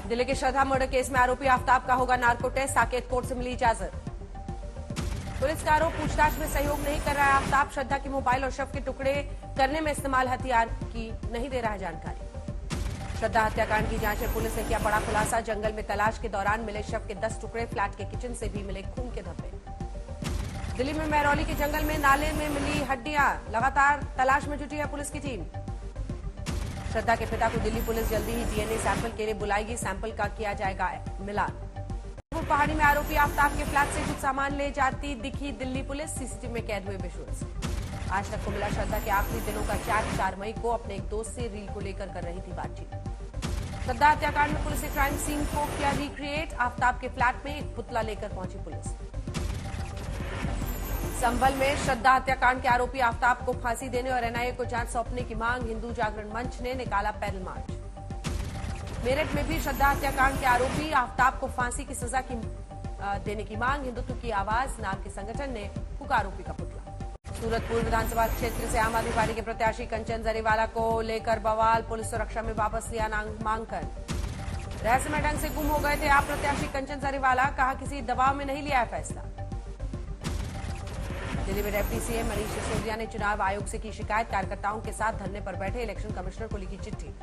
दिल्ली के श्रद्धा murder case में आरोपी आफ्ताब का होगा नार्को टेस्ट, साकेत कोर्ट से मिली इजाजत। पुलिस का आरोप पूछताछ में सहयोग नहीं कर रहा है आफ्ताब, श्रद्धा की मोबाइल और शव के टुकड़े करने में इस्तेमाल हथियार की नहीं दे रहा है जानकारी। श्रद्धा हत्याकांड की जांच में पुलिस ने किया बड़ा खुलासा, जंगल में तलाश के दौरान मिले शव के 10 टुकड़े, फ्लैट के किचन से भी मिले खून के धब्बे। दिल्ली में महरौली के जंगल में नाले में मिली हड्डियां, लगातार तलाश में जुटी है पुलिस की टीम। श्रद्धा के पिता को दिल्ली पुलिस जल्दी ही डीएनए सैंपल के लिए बुलाएगी, सैंपल का किया जाएगा मिलान। पहाड़ी में आरोपी आफ्ताब के फ्लैट से कुछ सामान ले जाती दिखी दिल्ली पुलिस, सीसीटीवी में कैद हुए विजुअल्स। आज तक को मिला श्रद्धा के आखिरी दिनों का चैट, 4 मई को अपने एक दोस्त से रील को लेकर कर रही थी बातचीत। श्रद्धा हत्याकांड में पुलिस ने क्राइम सीन को किया रिक्रिएट, आफ्ताब के फ्लैट में एक पुतला लेकर पहुंची पुलिस। संभल में श्रद्धा हत्याकांड के आरोपी आफ्ताब को फांसी देने और एनआईए को जांच सौंपने की मांग, हिंदू जागरण मंच ने निकाला पैदल मार्च। मेरठ में भी श्रद्धा हत्याकांड के आरोपी आफ्ताब को फांसी की सजा देने की मांग, हिंदुत्व की आवाज नाम के संगठन ने फूका आरोपी का पुतला। सूरत पूर्व विधानसभा क्षेत्र से आम आदमी पार्टी के प्रत्याशी कंचन जरीवाला को लेकर बवाल, पुलिस सुरक्षा में वापस लिया नामांकन। रहस्यमय ढंग से गुम हो गए थे आप प्रत्याशी कंचन जरीवाला, कहा किसी दबाव में नहीं लिया है फैसला। दिल्ली में डिप्टी सीएम मनीष सिसोदिया ने चुनाव आयोग से की शिकायत, कार्यकर्ताओं के साथ धरने पर बैठे इलेक्शन कमिश्नर को लिखी चिट्ठी।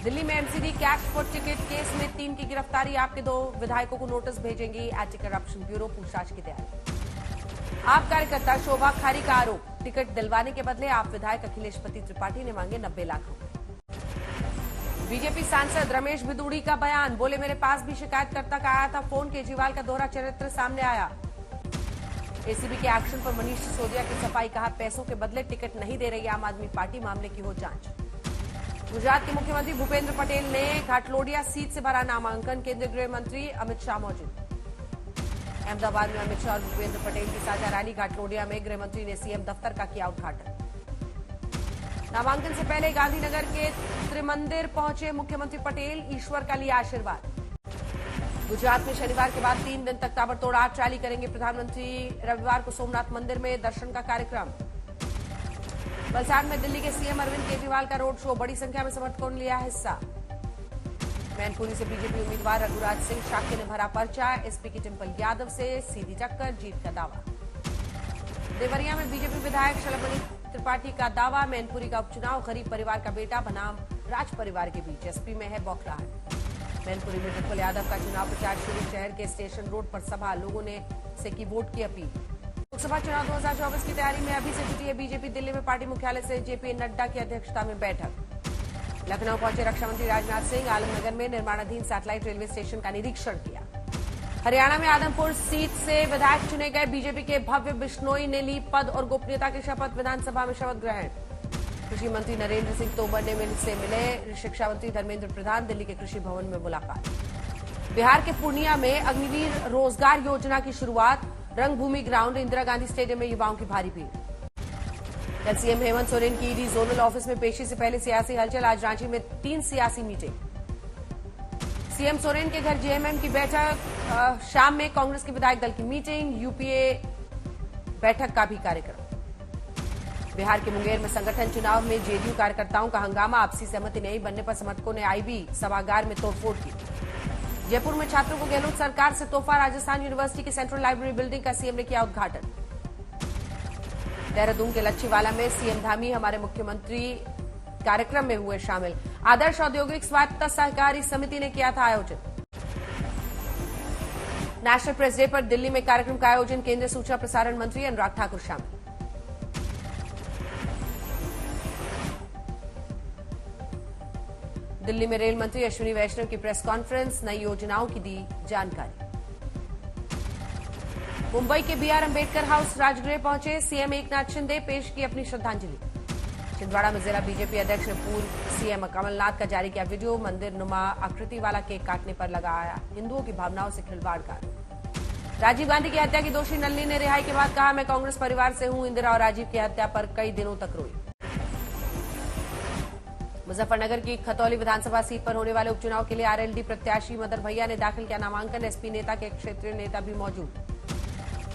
दिल्ली में MCD cash for ticket case में 3 की गिरफ्तारी, आपके 2 विधायकों को नोटिस भेजेंगी एंटी करप्शन ब्यूरो, पूछताछ की तैयारी। आप कार्यकर्ता शोभा खारी का आरोप, टिकट दिलवाने के बदले आप विधायक अखिलेश पति त्रिपाठी ने मांगे 90 लाख रुपए। बीजेपी सांसद रमेश भिदुड़ी का बयान, बोले मेरे पास भी शिकायतकर्ता का आया था फोन, केजरीवाल का दोहरा चरित्र सामने आया। एसीबी के एक्शन पर मनीष सिसोदिया की सफाई, कहा पैसों के बदले टिकट नहीं दे रही आम आदमी पार्टी, मामले की हो जांच। गुजरात के मुख्यमंत्री भूपेंद्र पटेल ने घाटलोडिया सीट से भरा नामांकन, केंद्रीय गृह मंत्री अमित शाह मौजूद। अहमदाबाद में अमित शाह और भूपेंद्र पटेल की साझा रैली, घाटलोडिया में गृह मंत्री ने सीएम दफ्तर का किया उद्घाटन। नामांकन से पहले गांधीनगर के त्रिमंदिर पहुंचे मुख्यमंत्री पटेल, ईश्वर का लिया आशीर्वाद। गुजरात में शनिवार के बाद 3 दिन तक ताबड़तोड़ आर्ट रैली करेंगे प्रधानमंत्री, रविवार को सोमनाथ मंदिर में दर्शन का कार्यक्रम। वलसाड़ में दिल्ली के सीएम अरविंद केजरीवाल का रोड शो, बड़ी संख्या में समर्थकों ने लिया हिस्सा। मैनपुरी से बीजेपी उम्मीदवार रघुराज सिंह शाक्य ने भरा पर्चा, एसपी की टिम्पल यादव से सीधी टक्कर, जीत का दावा। देवरिया में बीजेपी विधायक शलभमणि त्रिपाठी का दावा, मैनपुरी का उपचुनाव गरीब परिवार का बेटा बनाम राज परिवार के बीच, एसपी में है बौखलाहट। मैनपुरी में टिम्पल यादव का चुनाव प्रचार शुरू, शहर के स्टेशन रोड पर सभा, लोगों ने से की वोट की अपील। लोकसभा चुनाव 2024 की तैयारी में अभी से जुटी है बीजेपी, दिल्ली में पार्टी मुख्यालय से जेपी नड्डा की अध्यक्षता में बैठक। लखनऊ पहुंचे रक्षा मंत्री राजनाथ सिंह, आलमनगर में निर्माणाधीन सैटेलाइट रेलवे स्टेशन का निरीक्षण किया। हरियाणा में आदमपुर सीट से विधायक चुने गए बीजेपी के भव्य बिश्नोई ने ली पद और गोपनीयता की शपथ, विधानसभा में शपथ ग्रहण। कृषि मंत्री नरेंद्र सिंह तोमर ने से मिले शिक्षा मंत्री धर्मेंद्र प्रधान, दिल्ली के कृषि भवन में मुलाकात। बिहार के पूर्णिया में अग्निवीर रोजगार योजना की शुरुआत, रंगभूमि ग्राउंड, इंदिरा गांधी स्टेडियम में युवाओं की भारी भीड़। कल सीएम हेमंत सोरेन की ईडी जोनल ऑफिस में पेशी से पहले सियासी हलचल, आज रांची में 3 सियासी मीटिंग। सीएम सोरेन के घर जेएमएम की बैठक, शाम में कांग्रेस के विधायक दल की मीटिंग, यूपीए बैठक का भी कार्यक्रम। बिहार के मुंगेर में संगठन चुनाव में जेडीयू कार्यकर्ताओं का हंगामा, आपसी सहमति नहीं बनने पर समर्थकों ने आईबी सभागार में तोड़फोड़ की। जयपुर में छात्रों को गहलोत सरकार से तोहफा, राजस्थान यूनिवर्सिटी की सेंट्रल लाइब्रेरी बिल्डिंग का सीएम ने किया उद्घाटन। देहरादून के लच्छीवाला में सीएम धामी हमारे मुख्यमंत्री कार्यक्रम में हुए शामिल। आदर्श औद्योगिक स्वायत्त सहकारी समिति ने किया था आयोजन। नेशनल प्रेस डे पर दिल्ली में कार्यक्रम का आयोजन, केंद्रीय सूचना प्रसारण मंत्री अनुराग ठाकुर शामिल। दिल्ली में रेल मंत्री अश्विनी वैष्णव की प्रेस कॉन्फ्रेंस, नई योजनाओं की दी जानकारी। मुंबई के बीआर अंबेडकर हाउस राजगृह पहुंचे सीएम एकनाथ शिंदे, पेश की अपनी श्रद्धांजलि। छिंदवाड़ा में जिला बीजेपी अध्यक्ष ने पूर्व सीएम कमलनाथ का जारी किया वीडियो, मंदिर नुमा आकृति वाला केक काटने पर लगाया हिंदुओं की भावनाओं से खिलवाड़ का। राजीव गांधी की हत्या की दोषी नलिनी ने रिहाई के बाद कहा, मैं कांग्रेस परिवार से हूं, इंदिरा और राजीव की हत्या पर कई दिनों तक रोई। मुजफ्फरनगर की खतौली विधानसभा सीट पर होने वाले उपचुनाव के लिए आरएलडी प्रत्याशी मदर भैया ने दाखिल किया नामांकन, एसपी नेता के क्षेत्रीय नेता भी मौजूद।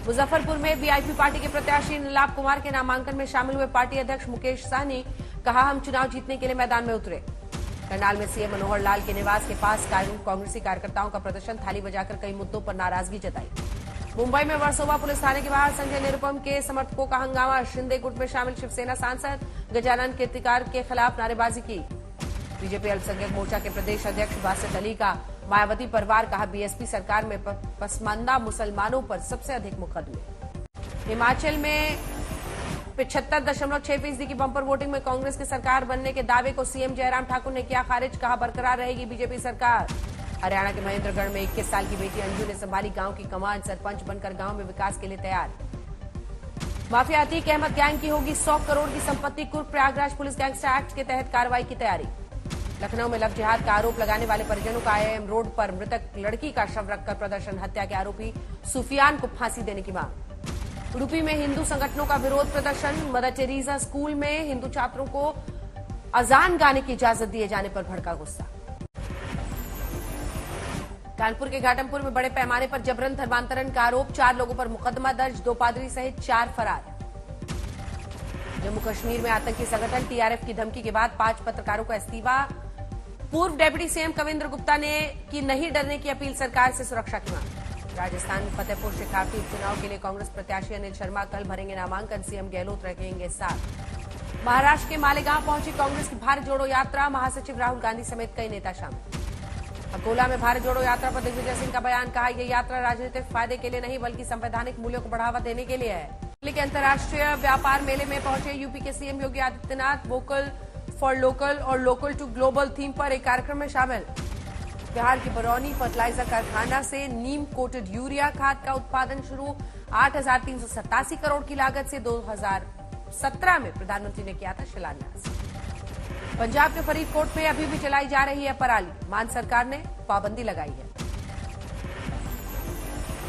मुजफ्फरपुर में वीआईपी पार्टी के प्रत्याशी नीलाभ कुमार के नामांकन में शामिल हुए पार्टी अध्यक्ष मुकेश सहनी, कहा हम चुनाव जीतने के लिए मैदान में उतरे। करनाल में सीएम मनोहर लाल के निवास के पास कांग्रेसी कार्यकर्ताओं का प्रदर्शन, थाली बजाकर कई मुद्दों पर नाराजगी जताई। मुंबई में वर्सोवा पुलिस थाने के बाहर संजय निरुपम के समर्थकों का हंगामा, शिंदे गुट में शामिल शिवसेना सांसद गजानन कीर्तिकार के खिलाफ नारेबाजी की। बीजेपी अल्पसंख्यक मोर्चा के प्रदेश अध्यक्ष बासित अली का मायावती पर वार, कहा बीएसपी सरकार में पसमानदा मुसलमानों पर सबसे अधिक मुकदमे। हिमाचल में 75.6% की बंपर वोटिंग में कांग्रेस की सरकार बनने के दावे को सीएम जयराम ठाकुर ने किया खारिज, कहा बरकरार रहेगी बीजेपी सरकार। हरियाणा के महेंद्रगढ़ में 21 साल की बेटी अंजू ने संभाली गांव की कमान, सरपंच बनकर गांव में विकास के लिए तैयार। माफिया अतीक अहमद गैंग की होगी 100 करोड़ की संपत्ति कुर्क, प्रयागराज पुलिस गैंगस्टर एक्ट के तहत कार्रवाई की तैयारी। लखनऊ में लव जिहाद का आरोप लगाने वाले परिजनों का आईआईएम रोड पर मृतक लड़की का शव रखकर प्रदर्शन, हत्या के आरोपी सुफियान को फांसी देने की मांग। उडुपी में हिंदू संगठनों का विरोध प्रदर्शन, मदर टेरेसा स्कूल में हिंदू छात्रों को अजान गाने की इजाजत दिए जाने पर भड़का गुस्सा। कानपुर के घाटमपुर में बड़े पैमाने पर जबरन धर्मांतरण का आरोप, 4 लोगों पर मुकदमा दर्ज, 2 पादरी सहित 4 फरार। जम्मू कश्मीर में आतंकी संगठन टीआरएफ की धमकी के बाद 5 पत्रकारों का इस्तीफा। पूर्व डिप्टी सीएम कविंद्र गुप्ता ने की नहीं डरने की अपील, सरकार से सुरक्षा की मांग। राजस्थान में फतेहपुर शेखावटी उपचुनाव के लिए कांग्रेस प्रत्याशी अनिल शर्मा कल भरेंगे नामांकन, सीएम गहलोत रहेंगे साथ। महाराष्ट्र के मालेगांव पहुंची कांग्रेस की भारत जोड़ो यात्रा, महासचिव राहुल गांधी समेत कई नेता शामिल। अकोला में भारत जोड़ो यात्रा पर दिग्विजय सिंह का बयान, कहा यह यात्रा राजनीतिक फायदे के लिए नहीं बल्कि संवैधानिक मूल्यों को बढ़ावा देने के लिए है। दिल्ली के अंतर्राष्ट्रीय व्यापार मेले में पहुंचे यूपी के CM Yogi Adityanath, vocal for local और लोकल टू ग्लोबल थीम पर एक कार्यक्रम में शामिल। बिहार के बरौनी फर्टिलाइजर कारखाना से नीम कोटेड यूरिया खाद का उत्पादन शुरू, 8,387 करोड़ की लागत से 2017 में प्रधानमंत्री ने किया था शिलान्यास। पंजाब के फरीदकोट में अभी भी चलाई जा रही है पराली, मान सरकार ने पाबंदी लगाई है।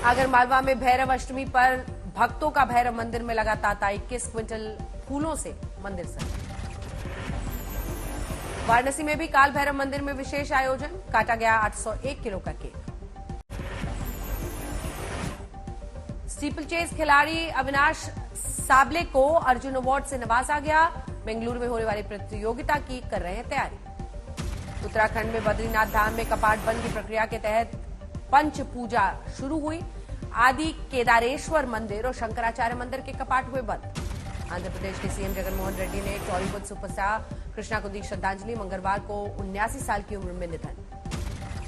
आगरमालवा में भैरव अष्टमी पर भक्तों का भैरव मंदिर में लगा तांता, 21 क्विंटल फूलों से मंदिर सजा। वाराणसी में भी काल भैरव मंदिर में विशेष आयोजन, काटा गया 801 किलो का केक। स्टीपल चेस खिलाड़ी अविनाश साबले को अर्जुन अवार्ड से नवाजा गया, बेंगलुरु में होने वाली प्रतियोगिता की कर रहे हैं तैयारी। उत्तराखंड में बद्रीनाथ धाम में कपाट बंद की प्रक्रिया के तहत पंच पूजा शुरू हुई, आदि केदारेश्वर मंदिर और शंकराचार्य मंदिर के कपाट हुए बंद। आंध्र प्रदेश के सीएम जगनमोहन रेड्डी ने टॉलीवुड सुपरस्टार कृष्णा को दी श्रद्धांजलि, मंगलवार को 79 साल की उम्र में निधन।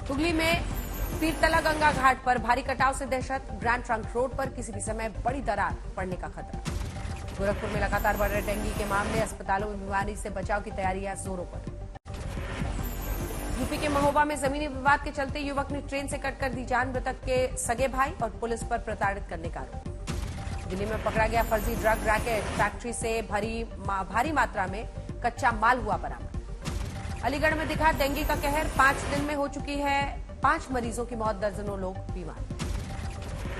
हुगली में पीरतला गंगा घाट पर भारी कटाव से दहशत, ग्रैंड ट्रंक रोड पर किसी भी समय बड़ी दरार पड़ने का खतरा। गोरखपुर में लगातार बढ़ रहे डेंगू के मामले, अस्पतालों में बीमारी से बचाव की तैयारियां जोरों पर। यूपी के महोबा में जमीनी विवाद के चलते युवक ने ट्रेन से कटकर दी जान, मृतक के सगे भाई और पुलिस पर प्रताड़ित करने का आरोप। दिल्ली में पकड़ा गया फर्जी ड्रग रैकेट, फैक्ट्री से भारी मात्रा में कच्चा माल हुआ बरामद। अलीगढ़ में दिखा डेंगू का कहर, 5 दिन में हो चुकी है 5 मरीजों की मौत, दर्जनों लोग बीमार।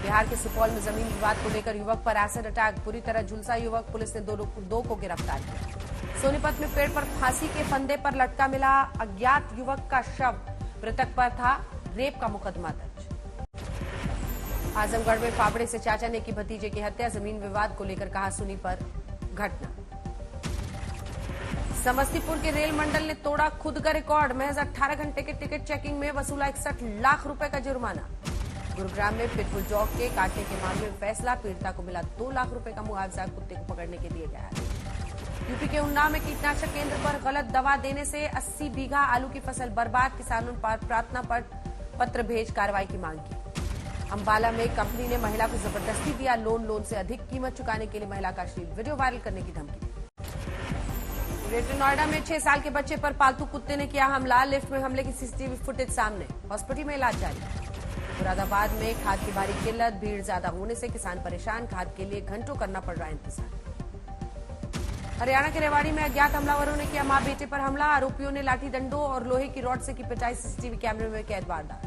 बिहार के सुपौल में जमीन विवाद को लेकर युवक पर एसिड अटैक, पूरी तरह झुलसा युवक, पुलिस ने दो को गिरफ्तार किया। सोनीपत में पेड़ पर फांसी के फंदे पर लटका मिला अज्ञात युवक का शव, मृतक पर था रेप का मुकदमा दर्ज। आजमगढ़ में फावड़े से चाचा ने की भतीजे की हत्या, जमीन विवाद को लेकर कहा सुनी पर घटना। समस्तीपुर के रेल मंडल ने तोड़ा खुद का रिकॉर्ड, महज 18 घंटे के टिकट चेकिंग में वसूला 61 लाख रुपए का जुर्माना। गुरुग्राम में पिटबुल डॉग के काटने के मामले में फैसला, पीड़िता को मिला 2 लाख रुपए का मुआवजा, कुत्ते को पकड़ने के दिए गया आदेश। यूपी के उन्नाव में कीटनाशक केंद्र पर गलत दवा देने से 80 बीघा आलू की फसल बर्बाद, किसानों ने प्रार्थना पत्र भेज कार्रवाई की मांग की। अंबाला में कंपनी ने महिला को जबरदस्ती दिया लोन से अधिक कीमत चुकाने के लिए महिला का अश्लील वीडियो वायरल करने की धमकी। ग्रेटर नोएडा में 6 साल के बच्चे पर पालतू कुत्ते ने किया हमला, लिफ्ट में हमले की सीसीटीवी फुटेज सामने, हॉस्पिटल में इलाज जारी। मुरादाबाद में खाद की भारी किल्लत, भीड़ ज्यादा होने से किसान परेशान, खाद के लिए घंटों करना पड़ रहा है इंतजार। हरियाणा के रेवाड़ी में अज्ञात हमलावरों ने किया मां बेटे पर हमला, आरोपियों ने लाठी डंडों और लोहे की रॉड से की पिटाई, सीसीटीवी कैमरे में कैद वारदात।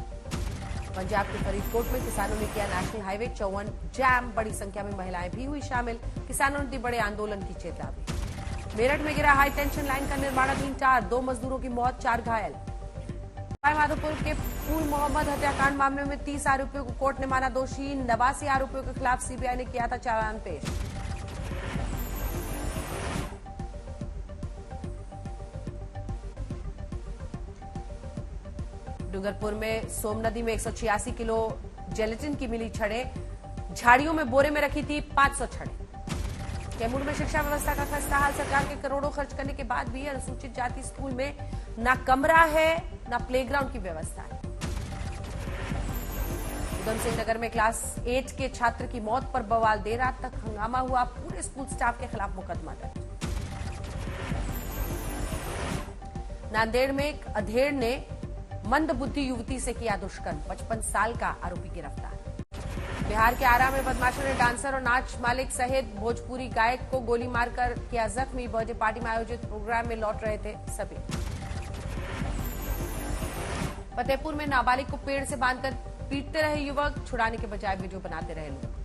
पंजाब के फरीदकोट में किसानों ने किया नेशनल हाईवे 54 जैम, बड़ी संख्या में महिलाएं भी हुई शामिल, किसानों ने दी बड़े आंदोलन की चेतावनी। मेरठ में गिरा हाई टेंशन लाइन का निर्माणाधीन तार, 2 मजदूरों की मौत, 4 घायल। माधोपुर के फूल मोहम्मद हत्याकांड मामले में 30 आरोपियों को कोर्ट ने माना दोषी, 89 आरोपियों के खिलाफ सीबीआई ने किया था चालान पेश। डूंगरपुर में सोम नदी में 186 किलो जेलेटिन की मिली छड़ें। झाड़ियों में बोरे में रखी थी 500 छड़ें। कैमूर में शिक्षा व्यवस्था का खस्ता हाल। सरकार के करोड़ों खर्च करने के बाद भी अनुसूचित जाति स्कूल में ना कमरा है ना प्लेग्राउंड की व्यवस्था है। उधम सिंह नगर में क्लास 8 के छात्र की मौत पर बवाल। देर रात तक हंगामा हुआ। पूरे स्कूल स्टाफ के खिलाफ मुकदमा दर्ज। नांदेड़ में एक अधेड़ ने मंदबुद्धि युवती से किया दुष्कर्म। 55 साल का आरोपी गिरफ्तार। बिहार के आरा में बदमाशों ने डांसर और नाच मालिक सहित भोजपुरी गायक को गोली मारकर किया जख्मी। बर्थडे पार्टी में आयोजित प्रोग्राम में लौट रहे थे सभी। फतेहपुर में नाबालिग को पेड़ से बांधकर पीटते रहे युवक। छुड़ाने के बजाय वीडियो बनाते रहे लोग।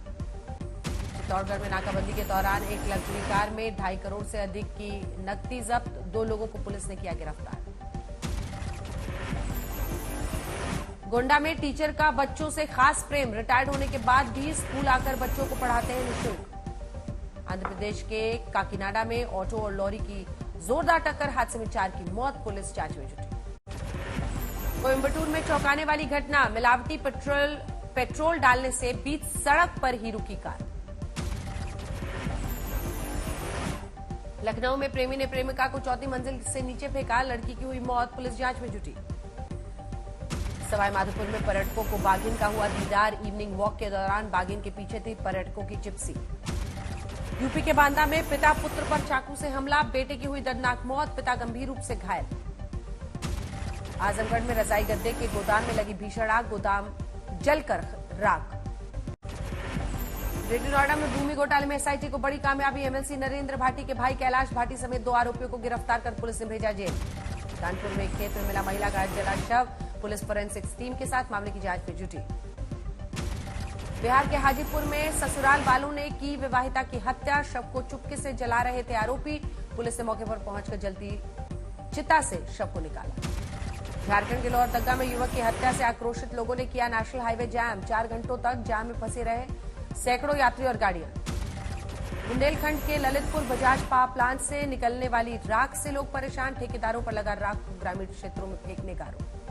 चित्तौड़गढ़ में नाकाबंदी के दौरान एक लग्जरी कार में 2.5 करोड़ से अधिक की नकदी जब्त। 2 लोगों को पुलिस ने किया गिरफ्तार। गोंडा में टीचर का बच्चों से खास प्रेम। रिटायर्ड होने के बाद भी स्कूल आकर बच्चों को पढ़ाते हैं निःशुल्क। आंध्र प्रदेश के काकीनाडा में ऑटो और लॉरी की जोरदार टक्कर। हादसे में 4 की मौत। पुलिस जांच में जुटी। कोयम्बटूर में चौंकाने वाली घटना। मिलावटी पेट्रोल डालने से बीच सड़क पर ही रुकी कार। लखनऊ में प्रेमी ने प्रेमिका को चौथी मंजिल से नीचे फेंका। लड़की की हुई मौत। पुलिस जांच में जुटी। सवाई माधोपुर में पर्यटकों को बाघिन का हुआ दीदार। इवनिंग वॉक के दौरान बाघिन के पीछे थी पर्यटकों की जिप्सी। यूपी के बांदा में पिता पुत्र पर चाकू से हमला। बेटे की हुई दर्दनाक मौत। पिता गंभीर रूप से घायल। आजमगढ़ में रजाई गद्दे के गोदाम में लगी भीषण आग। गोदाम जलकर राख। ग्रेटर नोएडा में भूमि घोटाले में एसआईटी को बड़ी कामयाबी। एमएलसी नरेंद्र भाटी के भाई कैलाश भाटी समेत 2 आरोपियों को गिरफ्तार कर पुलिस ने भेजा जेल। कानपुर में एक खेत में मिला महिला का जला शव। पुलिस फोरेंसिक्स टीम के साथ मामले की जांच में जुटी। बिहार के हाजीपुर में ससुराल वालों ने की विवाहिता की हत्या। शव को चुपके से जला रहे थे आरोपी। पुलिस ने मौके पर पहुंचकर जलती चिता से शव को निकाला। झारखंड के लोहरदगा में युवक की हत्या से आक्रोशित लोगों ने किया नेशनल हाईवे जाम। 4 घंटों तक जाम में फंसे रहे सैकड़ों यात्री और गाड़ियां। बुंदेलखंड के ललितपुर बजाज पावर प्लांट से निकलने वाली राख से लोग परेशान। ठेकेदारों पर लगा राख को ग्रामीण क्षेत्रों में फेंकने का आरोप।